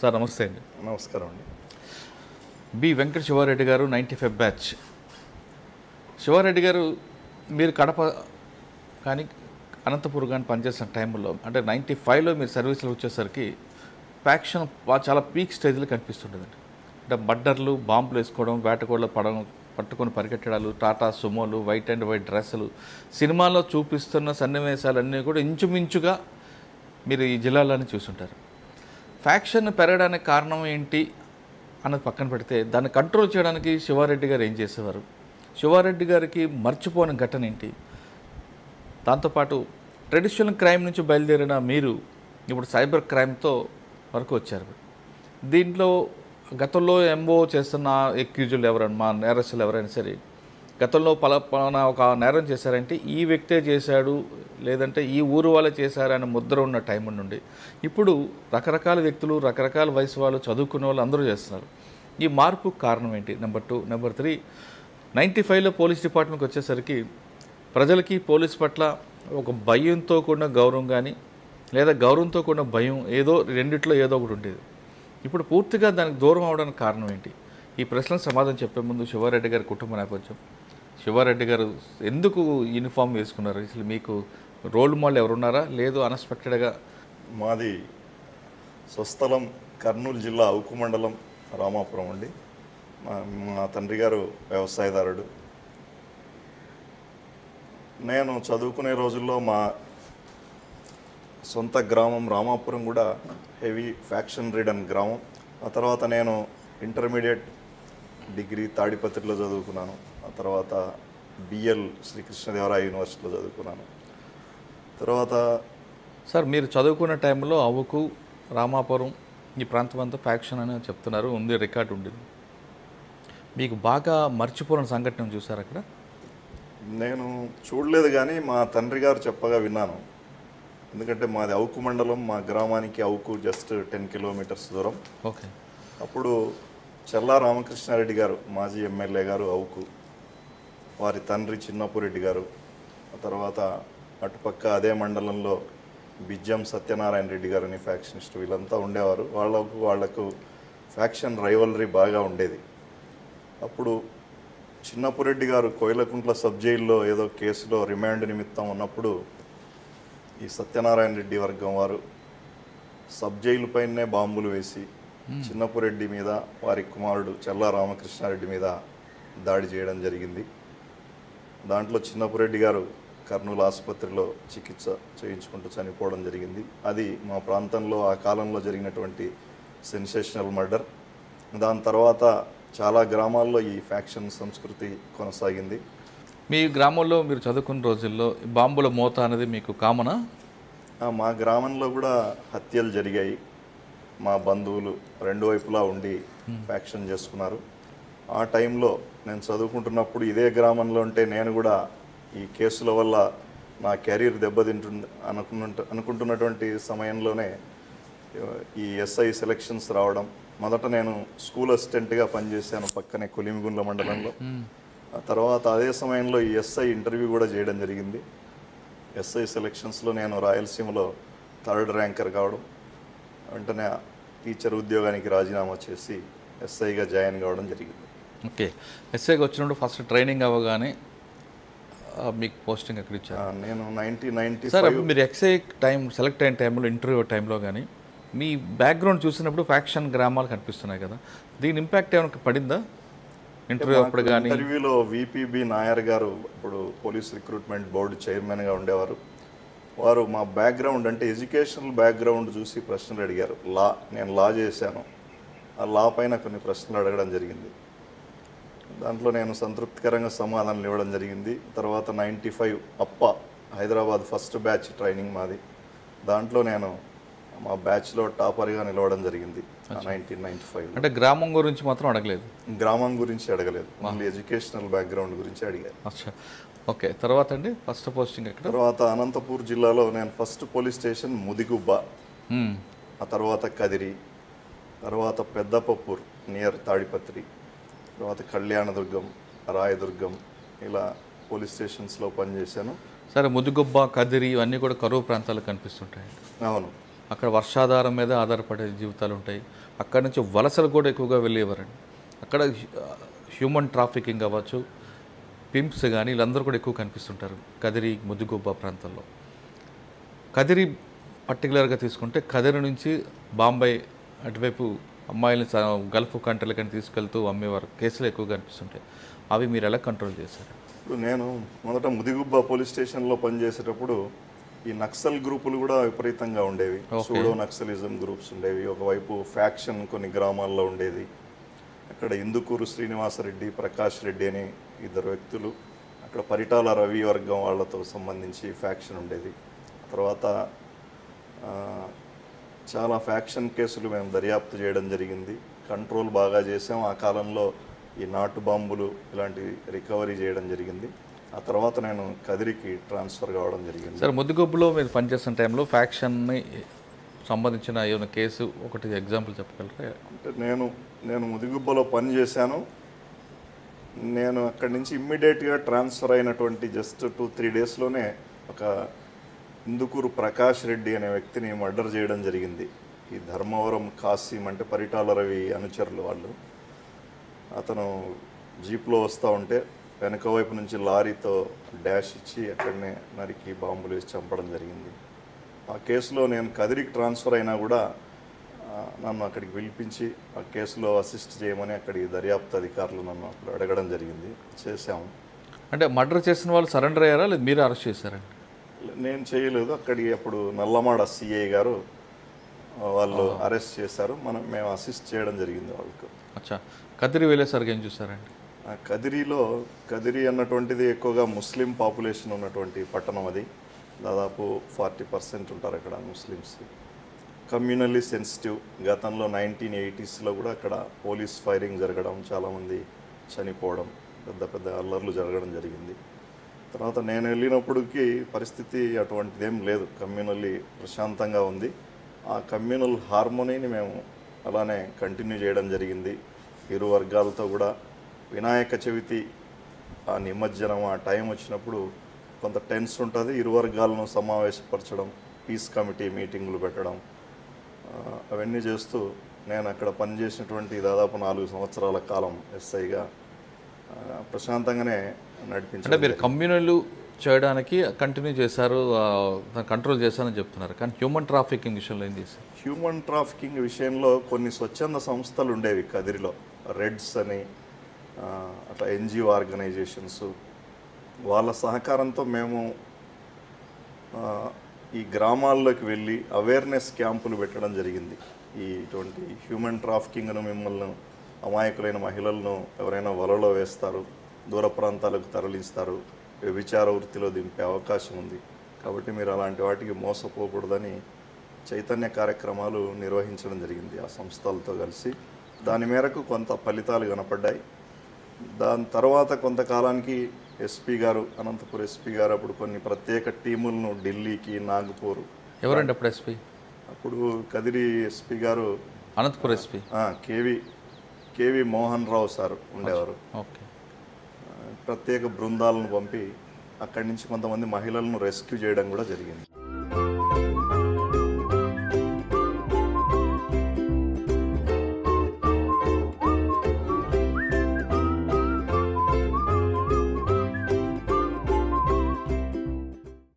Sir నమస్తే అండి. నమస్కారం అండి. బి వెంకట శివారెడ్డి గారు 95 బ్యాచ్. శివారెడ్డి గారు మీరు కడప కానీ అనంతపూర్ కానీ పనిచేసిన టైంలో అంటే 95లో మీరు సర్వీస్లో వచ్చేసరికి ఫ్యాక్షన్ చాలా పీక్ స్టేజ్లో కనిపిస్తుంటుందండి. అంటే మర్డర్లు, బాంబులు వేసుకోవడం, వేటకోళ్ళ పట్టుకొని పరిగెట్టడాలు, టాటా సుమోలు, వైట్ అండ్ వైట్ డ్రెస్సులు, సినిమాలో చూపిస్తున్న సన్నివేశాలన్నీ కూడా ఇంచుమించుగా మీరు ఈ జిల్లాలోనే చూసుంటారు. ఫ్యాక్షన్ పెరగడానికి కారణం ఏంటి అన్నది పక్కన పెడితే దాన్ని కంట్రోల్ చేయడానికి శివారెడ్డి గారు ఏం చేసేవారు, శివారెడ్డి గారికి మర్చిపోని ఘటన ఏంటి, దాంతోపాటు ట్రెడిషనల్ క్రైమ్ నుంచి బయలుదేరిన మీరు ఇప్పుడు సైబర్ క్రైమ్తో వరకు వచ్చారు. దీంట్లో గతంలో ఎంఓ చేస్తున్న ఎక్యూజులు ఎవరైనా, మా నేరస్తులు ఎవరైనా సరే గతంలో పలానా ఒక నేరం చేశారంటే ఈ వ్యక్తే చేశాడు, లేదంటే ఈ ఊరు వాళ్ళే చేశారు అనే ముద్ర ఉన్న టైం నుండి ఇప్పుడు రకరకాల వ్యక్తులు, రకరకాల వయసు వాళ్ళు, చదువుకునే వాళ్ళు అందరూ చేస్తున్నారు. ఈ మార్పుకు కారణం ఏంటి? నెంబర్ 2. నెంబర్ 3, 95లో పోలీస్ డిపార్ట్మెంట్కి వచ్చేసరికి ప్రజలకి పోలీస్ పట్ల ఒక భయంతో కూడిన గౌరవం కానీ లేదా గౌరవంతో కూడిన భయం, ఏదో రెండిట్లో ఏదో ఒకటి ఉండేది. ఇప్పుడు పూర్తిగా దానికి దూరం అవడానికి కారణం ఏంటి? ఈ ప్రశ్నలకు సమాధానం చెప్పే ముందు శివారెడ్డి గారి కుటుంబ నేపథ్యం, శివారెడ్డి గారు ఎందుకు యూనిఫామ్ వేసుకున్నారు, అసలు మీకు రోల్ మోడల్ ఎవరున్నారా, లేదు అన్ఎక్స్పెక్టెడ్గా? మాది స్వస్థలం కర్నూలు జిల్లా అవుకు మండలం రామాపురం అండి. మా తండ్రి గారు వ్యవసాయదారుడు. నేను చదువుకునే రోజుల్లో మా సొంత గ్రామం రామాపురం కూడా హెవీ ఫ్యాక్షన్ రిడన్ గ్రామం. ఆ తర్వాత నేను ఇంటర్మీడియట్ డిగ్రీ తాడిపత్రిలో చదువుకున్నాను. ఆ తర్వాత బిఎల్ శ్రీకృష్ణదేవరాయ యూనివర్సిటీలో చదువుకున్నాను. తర్వాత సార్ మీరు చదువుకున్న టైంలో అవుకు, రామాపురం ఈ ప్రాంతం అంతా ఫ్యాక్షన్ అని చెప్తున్నారు, ఉంది, రికార్డు ఉండేది. మీకు బాగా మర్చిపోయిన సంఘటన చూసారు అక్కడ? నేను చూడలేదు కానీ మా తండ్రి గారు చెప్పగా విన్నాను. ఎందుకంటే మాది అవుకు మండలం, మా గ్రామానికి అవుకు జస్ట్ 10 కిలోమీటర్స్ దూరం. ఓకే. అప్పుడు చల్లా రామకృష్ణారెడ్డి గారు, మాజీ ఎమ్మెల్యే గారు అవుకు, వారి తండ్రి చిన్నపురెడ్డి గారు, ఆ తర్వాత అటుపక్క అదే మండలంలో బిజ్జం సత్యనారాయణ రెడ్డి గారు అని ఫ్యాక్షనిస్ట్, వీళ్ళంతా ఉండేవారు. వాళ్లకు ఫ్యాక్షన్ రైవలరీ బాగా ఉండేది. అప్పుడు చిన్నపురెడ్డి గారు కోయిలకుంట్ల సబ్ జైల్లో ఏదో కేసులో రిమాండ్ నిమిత్తం ఉన్నప్పుడు ఈ సత్యనారాయణ రెడ్డి వర్గం వారు సబ్ జైలు పైనే బాంబులు వేసి చిన్నపురెడ్డి మీద, వారి కుమారుడు చల్లా రామకృష్ణారెడ్డి మీద దాడి చేయడం జరిగింది. దాంట్లో చిన్నపురెడ్డి గారు కర్నూలు ఆసుపత్రిలో చికిత్స చేయించుకుంటూ చనిపోవడం జరిగింది. అది మా ప్రాంతంలో ఆ కాలంలో జరిగినటువంటి సెన్సేషనల్ మర్డర్. దాని తర్వాత చాలా గ్రామాల్లో ఈ ఫ్యాక్షన్ సంస్కృతి కొనసాగింది. మీ గ్రామంలో మీరు చదువుకున్న రోజుల్లో బాంబుల మోత అనేది మీకు కామనా? మా గ్రామంలో కూడా హత్యలు జరిగాయి. మా బంధువులు రెండు వైపులా ఉండి ఫ్యాక్షన్ చేసుకున్నారు. ఆ టైంలో నేను చదువుకుంటున్నప్పుడు ఇదే గ్రామంలో ఉంటే నేను కూడా ఈ కేసుల వల్ల నా కెరీర్ దెబ్బతింటుంది అనుకుంటున్నటువంటి సమయంలోనే ఈ ఎస్ఐ సెలక్షన్స్ రావడం. మొదట నేను స్కూల్ అసిస్టెంట్గా పనిచేశాను పక్కనే కొలిమిగుండ్ల మండలంలో. ఆ తర్వాత అదే సమయంలో ఈ ఎస్ఐ ఇంటర్వ్యూ కూడా చేయడం జరిగింది. ఎస్ఐ సెలక్షన్స్లో నేను రాయలసీమలో 3rd ర్యాంకర్ కావడం, వెంటనే టీచర్ ఉద్యోగానికి రాజీనామా చేసి ఎస్ఐగా జాయిన్ కావడం జరిగింది. ఓకే. ఎస్ఐగా వచ్చినప్పుడు ఫస్ట్ ట్రైనింగ్ అవ్వగానే మీకు పోస్టింగ్ ఎక్కడ ఇచ్చారు? నేను 1995. సార్ అప్పుడు మీరు ఎస్ఐ టైం సెలెక్ట్ అయిన టైంలో, ఇంటర్వ్యూ టైంలో కానీ మీ బ్యాక్గ్రౌండ్ చూసినప్పుడు ఫ్యాక్షన్ గ్రామాలు కనిపిస్తున్నాయి కదా, దీని ఇంపాక్ట్ ఏమైనా పడిందా ఇంటర్వ్యూ అప్పుడు కానీ? ఇంటర్వ్యూలో విపిబి నాయర్ గారు ఇప్పుడు పోలీస్ రిక్రూట్మెంట్ బోర్డు చైర్మన్గా ఉండేవారు. వారు మా బ్యాక్గ్రౌండ్ అంటే ఎడ్యుకేషనల్ బ్యాక్గ్రౌండ్ చూసి ప్రశ్నలు అడిగారు. నేను లా చేశాను, ఆ లా పైన కొన్ని ప్రశ్నలు అడగడం జరిగింది. దాంట్లో నేను సంతృప్తికరంగా సమాధానాలు ఇవ్వడం జరిగింది. తర్వాత 95 అప్ప హైదరాబాద్ ఫస్ట్ బ్యాచ్ ట్రైనింగ్ మాది. దాంట్లో నేను మా బ్యాచ్లో టాపర్గా నిలవడం జరిగింది 1995. అంటే గ్రామం గురించి మాత్రం అడగలేదు? గ్రామం గురించి అడగలేదు, మళ్ళీ ఎడ్యుకేషనల్ బ్యాక్గ్రౌండ్ గురించి అడిగారు. అచ్చా, ఓకే. తర్వాత అండి ఫస్ట్ పోస్టింగ్ ఎక్కడ? తర్వాత అనంతపూర్ జిల్లాలో నేను ఫస్ట్ పోలీస్ స్టేషన్ ముదిగుబ్బ, ఆ తర్వాత కదిరి, తర్వాత పెద్దపప్పూర్ నియర్ తాడిపత్రి, తర్వాత కళ్యాణదుర్గం, రాయదుర్గం, ఇలా పోలీస్ స్టేషన్స్లో పనిచేశాను. సరే, ముదిగుబ్బ, కదిరి ఇవన్నీ కూడా కరువు ప్రాంతాలు కనిపిస్తుంటాయి. అవును. అక్కడ వర్షాధారం మీద ఆధారపడే జీవితాలు ఉంటాయి. అక్కడ నుంచి వలసలు కూడా ఎక్కువగా వెళ్ళేవారండి. అక్కడ హ్యూమన్ ట్రాఫికింగ్ అవ్వచ్చు, పింప్స్ కానీ వీళ్ళందరూ కూడా ఎక్కువ కనిపిస్తుంటారు కదిరి ముద్దుగుబ్బ ప్రాంతంలో. కదిరి పర్టికులర్గా తీసుకుంటే కదిరి నుంచి బాంబే అటువైపు అమ్మాయిలని గల్ఫ్ కంట్రీలకని తీసుకెళ్తూ అమ్మేవారు కేసులు ఎక్కువగా కనిపిస్తుంటాయి. అవి మీరు ఎలా కంట్రోల్ చేశారు? ఇప్పుడు నేను మొదట ముదిగుబ్బ పోలీస్ స్టేషన్లో పనిచేసేటప్పుడు ఈ నక్సల్ గ్రూపులు కూడా విపరీతంగా ఉండేవి. సూడో నక్సలిజం గ్రూప్స్ ఉండేవి. ఒకవైపు ఫ్యాక్షన్ కొన్ని గ్రామాల్లో ఉండేది. అక్కడ ఇందుకూరు శ్రీనివాసరెడ్డి, ప్రకాష్ రెడ్డి అని ఇద్దరు వ్యక్తులు, అక్కడ పరిటాల రవి వర్గం వాళ్ళతో సంబంధించి ఫ్యాక్షన్ ఉండేది. తర్వాత చాలా ఫ్యాక్షన్ కేసులు మేము దర్యాప్తు చేయడం జరిగింది. కంట్రోల్ బాగా చేసాం. ఆ కాలంలో ఈ నాటు బాంబులు ఇలాంటివి రికవరీ చేయడం జరిగింది. ఆ తర్వాత నేను కదిరికి ట్రాన్స్ఫర్ కావడం జరిగింది. సార్, ముద్దుగుబ్బలో మీరు పనిచేస్తున్న టైంలో ఫ్యాక్షన్ని సంబంధించిన ఏమైనా కేసు ఒకటి ఎగ్జాంపుల్ చెప్పగలరా? అంటే నేను ముదిగుబ్బలో పనిచేశాను. నేను అక్కడి నుంచి ఇమ్మీడియట్గా ట్రాన్స్ఫర్ అయినటువంటి జస్ట్ 2-3 డేస్లోనే ఒక ఇందుకూరు ప్రకాష్ రెడ్డి అనే వ్యక్తిని మర్డర్ చేయడం జరిగింది. ఈ ధర్మవరం కాసిం అంటే పరిటాల రవి అనుచరులు వాళ్ళు. అతను జీప్లో వస్తూ ఉంటే వెనక వైపు నుంచి లారీతో డాష్ ఇచ్చి అక్కడనే నరికి బాంబులు వేసి చంపడం జరిగింది. ఆ కేసులో నేను కదిరికి ట్రాన్స్ఫర్ అయినా కూడా నన్ను అక్కడికి పిలిపించి ఆ కేసులో అసిస్ట్ చేయమని అక్కడి దర్యాప్తు అధికారులు నన్ను అప్పుడు అడగడం జరిగింది. చేశాము. అంటే మర్డర్ చేసిన వాళ్ళు సరెండర్ అయ్యారా లేదా మీరు అరెస్ట్ చేశారండి? నేను చేయలేదు. అక్కడికి అప్పుడు నల్లమాడ సిఐ గారు వాళ్ళు అరెస్ట్ చేశారు. మేము అసిస్ట్ చేయడం జరిగింది వాళ్ళకు. అచ్చా, కదిరి వెళ్ళేసరికి ఏం చూసారండి? కదిరి అన్నటువంటిది ఎక్కువగా ముస్లిం పాపులేషన్ ఉన్నటువంటి పట్టణం. అది దాదాపు 40% ఉంటారు అక్కడ ముస్లిమ్స్. Communally sensitive. గతంలో 1980స్లో కూడా అక్కడ పోలీస్ ఫైరింగ్ జరగడం, చాలామంది చనిపోవడం, పెద్ద పెద్ద అల్లర్లు జరగడం జరిగింది. తర్వాత నేను వెళ్ళినప్పటికీ పరిస్థితి అటువంటిదేం లేదు. కమ్యూనల్లీ ప్రశాంతంగా ఉంది. ఆ కమ్యూనల్ హార్మోనీని మేము అలానే కంటిన్యూ చేయడం జరిగింది. ఇరు వర్గాలతో కూడా వినాయక చవితి ఆ నిమజ్జనం ఆ టైం వచ్చినప్పుడు కొంత టెన్స్ ఉంటుంది. ఇరు వర్గాలను సమావేశపరచడం, పీస్ కమిటీ మీటింగులు పెట్టడం, అవన్నీ చేస్తూ నేను అక్కడ పనిచేసినటువంటి దాదాపు 4 సంవత్సరాల కాలం ఎస్ఐగా ప్రశాంతంగానే నడిపించారు. అంటే మీరు కమ్యూనల్ చేయడానికి కంటిన్యూ చేశారు, కంట్రోల్ చేశారని చెప్తున్నారు. కానీ హ్యూమన్ ట్రాఫికింగ్ విషయంలో ఏం చేశారు? హ్యూమన్ ట్రాఫికింగ్ విషయంలో కొన్ని స్వచ్ఛంద సంస్థలు ఉండేవి కదిరిలో. రెడ్స్ అని అట్లా ఎన్జిఓ ఆర్గనైజేషన్స్, వాళ్ళ సహకారంతో మేము ఈ గ్రామాల్లోకి వెళ్ళి అవేర్నెస్ క్యాంపులు పెట్టడం జరిగింది. ఇటువంటి హ్యూమన్ ట్రాఫికింగ్ను మిమ్మల్ని అమాయకులైన మహిళలను ఎవరైనా వలలో వేస్తారు, దూర ప్రాంతాలకు తరలిస్తారు, వ్యభిచార వృత్తిలో దింపే అవకాశం ఉంది. కాబట్టి మీరు అలాంటి వాటికి మోసపోకూడదని చైతన్య కార్యక్రమాలు నిర్వహించడం జరిగింది ఆ సంస్థలతో కలిసి. దాని మేరకు కొంత ఫలితాలు కనపడ్డాయి. దాని తర్వాత కొంతకాలానికి ఎస్పీ గారు, అనంతపూర్ ఎస్పీ గారు అప్పుడు కొన్ని ప్రత్యేక టీములను ఢిల్లీకి, నాగపూర్. ఎవరండి అప్పుడు ఎస్పీ? అప్పుడు కదిరి ఎస్పీ గారు Anantapur SP KV Mohan Rao sir ఉండేవారు. ఓకే. ప్రత్యేక బృందాలను పంపి అక్కడి నుంచి కొంతమంది మహిళలను రెస్క్యూ చేయడం కూడా జరిగింది.